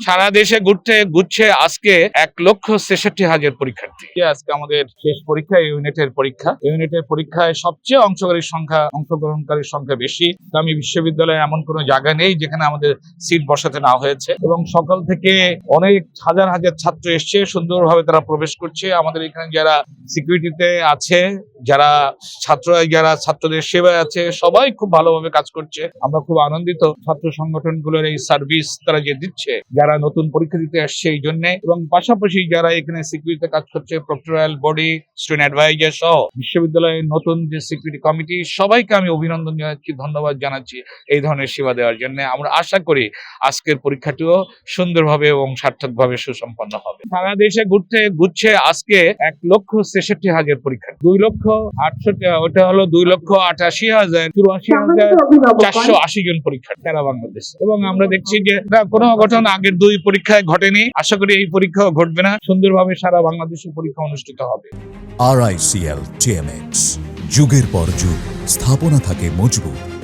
সারা দেশে ঘুরছে আজকে 1,66,000 পরীক্ষার্থী। আজকে আমাদের শেষ পরীক্ষা, ইউনিটের পরীক্ষায় সবচেয়ে অংশগ্রহণকারীর সংখ্যা বেশি। আমি বিশ্ববিদ্যালয়ে এমন কোনো জায়গা নেই যেখানে আমাদের সিট বসাতে না হয়েছে, এবং সকাল থেকে অনেক হাজার হাজার ছাত্র এসছে, সুন্দরভাবে তারা প্রবেশ করছে। আমাদের এখানে যারা সিকিউরিটিতে আছে, যারা ছাত্রদের সেবায় আছে, সবাই খুব ভালোভাবে কাজ করছে। আমরা খুব আনন্দিত ছাত্র সংগঠনগুলোর এই সার্ভিস তারা যে দিচ্ছে, যারা নতুন পরীক্ষা দিতে আসছে এই জন্য, এবং পাশাপাশি যারা এখানে সিকিউরিটিতে কাজ করছে, প্রক্টরাল বডি, স্টুডেন্ট অ্যাডভাইজার সহ বিশ্ববিদ্যালয়ের নতুন যে সিকিউরিটি কমিটি, সবাইকে আমি অভিনন্দন জানাচ্ছি, ধন্যবাদ জানাচ্ছি এই ধরনের সেবা দেওয়ার জন্য। আমরা আশা করি আজকের পরীক্ষাটিও সুন্দরভাবে এবং সার্থকভাবে সুসম্পন্ন হবে। সারা দেশে ঘুরছে আজকে 1,66,000 পরীক্ষা, 2,68,000, ওটা হলো 2,88,084 জন পরীক্ষা সারা বাংলাদেশে। এবং আমরা দেখছি যে কোনো অঘটন আগের দুই পরীক্ষায় ঘটেনি, আশা করি এই পরীক্ষাও ঘটবে না। সুন্দরভাবে সারা বাংলাদেশে পরীক্ষা অনুষ্ঠিত হবে। RICL TMX, যুগের পর যুগ স্থাপনা থাকে মজবুত।